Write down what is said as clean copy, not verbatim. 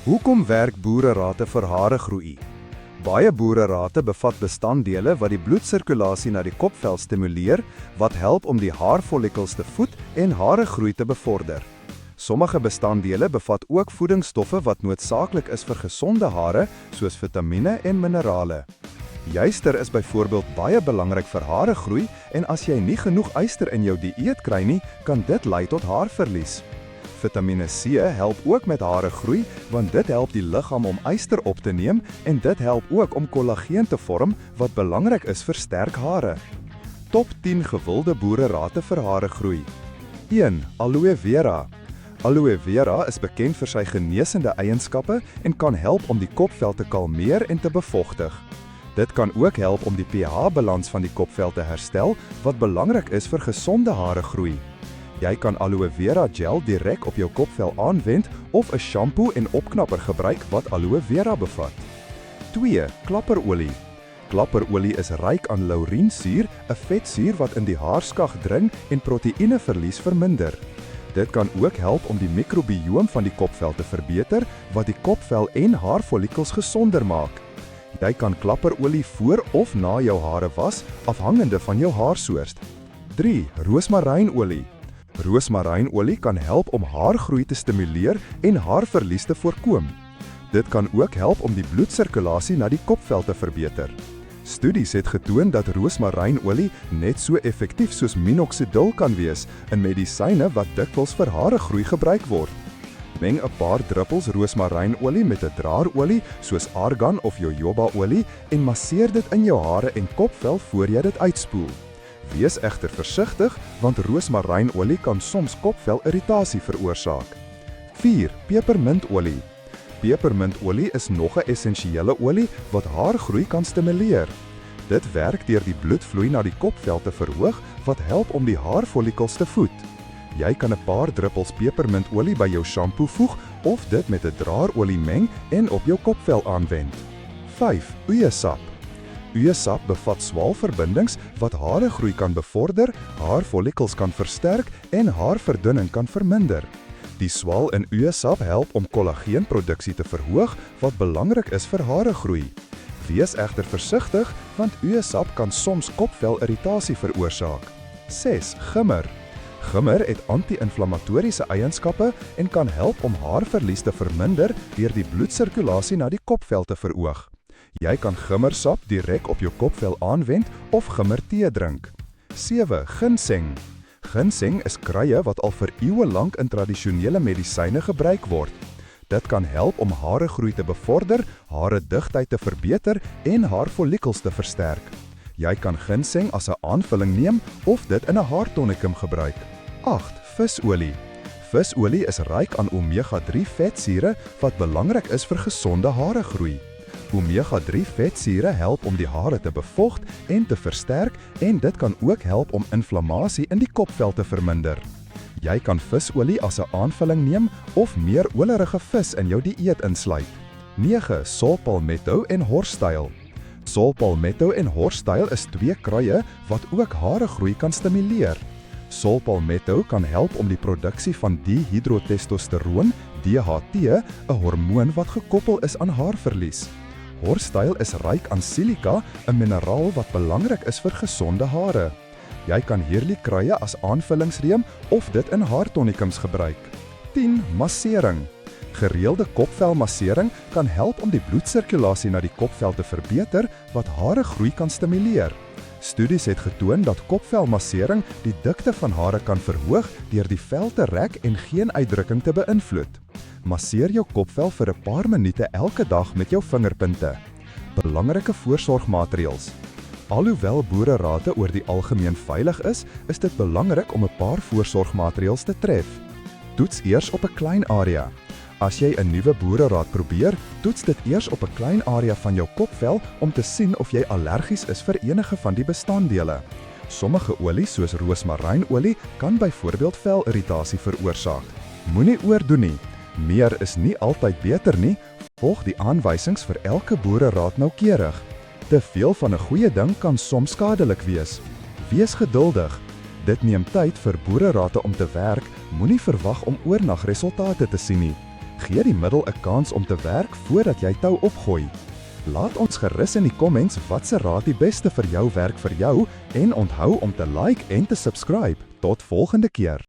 Hoekom werk boererate vir haregroei? Baie boererate bevat bestanddele wat die bloedsirkulasie na die kopvel stimuleer, wat help om die haarfollikels te voed en haregroei te bevorder. Sommige bestanddele bevat ook voedingsstowwe wat noodsaaklik is vir gesonde hare, soos vitamiene en minerale. Yster is byvoorbeeld baie belangrik vir haregroei en as jy nie genoeg yster in jou dieet kry nie, kan dit lei tot haarverlies. Vitamine C help ook met haregroei, want dit help die liggaam om yster op te neem en dit help ook om kollageen te vorm wat belangrik is vir sterk hare. Top 10 gewilde boererate vir haregroei. 1. Aloe vera. Aloe vera is bekend vir sy genesende eienskappe en kan help om die kopvel te kalmeer en te bevochtig. Dit kan ook help om die pH-balans van die kopvel te herstel, wat belangrik is vir gesonde haregroei. Jy kan aloe vera gel direk op jou kopvel aanwend of 'n shampoo en opknapper gebruik wat aloe vera bevat. 2. Klapperolie. Klapperolie is ryk aan lauriensuur, 'n vetsuur wat in die haarskag dring en proteïneverlies verminder. Dit kan ook help om die mikrobioom van die kopvel te verbeter, wat die kopvel en haarfollikels gesonder maak. Jy kan klapperolie voor of na jou hare was, afhangende van jou haarsoort. 3. Roosmarynolie. Roosmarynolie kan help om haargroei te stimuleer en haarverlies te voorkom. Dit kan ook help om die bloedsirkulasie na die kopvel te verbeter. Studies het getoon dat roosmarynolie net so effektief soos minoxidil kan wees in medisyne wat dikwels vir haregroei gebruik word. Meng 'n paar druppels roosmarynolie met 'n draarolie soos argan of jojobaolie en masseer dit in jou hare en kopvel voor jy dit uitspoel. Wees egter versigtig, want roosmarynolie kan soms kopvelirritasie veroorsaak. 4. Pepermintolie. Pepermintolie is nog 'n essensiële olie wat haargroei kan stimuleer. Dit werk deur die bloedvloei na die kopvel te verhoog, wat help om die haarfollikels te voed. Jy kan 'n paar druppels pepermintolie by jou shampoo voeg of dit met 'n draarolie meng en op jou kopvel aanwend. 5. Uiesap. Uiesap bevat swaalverbindings wat haregroei kan bevorder, haarfollikels kan versterk en haarverdunning kan verminder. Die swaal in uiesap help om kollageenproduksie te verhoog wat belangrik is vir haregroei. Wees egter versigtig, want uiesap kan soms kopvelirritasie veroorsaak. 6. Gimmer. Gimmer het anti-inflammatoriese eienskappe en kan help om haarverlies te verminder deur die bloedsirkulasie na die kopvel te verhoog. Jy kan gimmersap direk op jou kopvel aanwend of gimmertee drink. 7. Ginseng. Ginseng is kruie wat al vir eeue lank in tradisionele medisyne gebruik word. Dit kan help om haregroei te bevorder, haredigtheid te verbeter en haarfollikels te versterk. Jy kan ginseng as 'n aanvulling neem of dit in 'n haartonikum gebruik. 8. Visolie. Visolie is ryk aan omega-3 vetsure wat belangrik is vir gesonde haregroei. Omega-3 vetsure help om die hare te bevocht en te versterk en dit kan ook help om inflammasie in die kopvel te verminder. Jy kan visolie as 'n aanvulling neem of meer olerige vis in jou dieet insluit. 9. Saulpalmetto en horsstyl. Saulpalmetto en horsstyl is twee kruie wat ook haregroei kan stimuleer. Saulpalmetto kan help om die produksie van dihydrotestosteroon, DHT, 'n hormoon wat gekoppel is aan haarverlies. Horsstyl is ryk aan silika, 'n mineraal wat belangrik is vir gesonde hare. Jy kan hierdie kruie as aanvullingsreem of dit in haartonikums gebruik. 10. Massering. Gereelde kopvelmassering kan help om die bloedsirkulasie na die kopvel te verbeter wat haregroei kan stimuleer. Studies het getoon dat kopvelmassering die dikte van hare kan verhoog deur die vel te rek en geen uitdrukking te beïnvloed. Masseer jou kopvel vir 'n paar minute elke dag met jou vingerpunte. Belangrike voorsorgmaatreëls. Alhoewel boererate oor die algemeen veilig is dit belangrik om 'n paar voorsorgmaatreëls te tref. Toets eers op 'n klein area. As jy 'n nuwe boereraad probeer, toets dit eers op 'n klein area van jou kopvel om te sien of jy allergies is vir enige van die bestanddele. Sommige olies soos roosmarynolie kan byvoorbeeld velirritasie veroorsaak. Moenie oordoen nie. Meer is nie altyd beter nie. Volg die aanwysings vir elke boereraad noukeurig. Te veel van 'n goeie ding kan soms skadelik wees. Wees geduldig. Dit neem tyd vir boererate om te werk, moenie verwag om oornag resultate te sien nie. Gee die middel 'n kans om te werk voordat jy tou opgooi. Laat ons gerus in die comments watse raad die beste vir jou werk vir jou en onthou om te like en te subscribe. Tot volgende keer.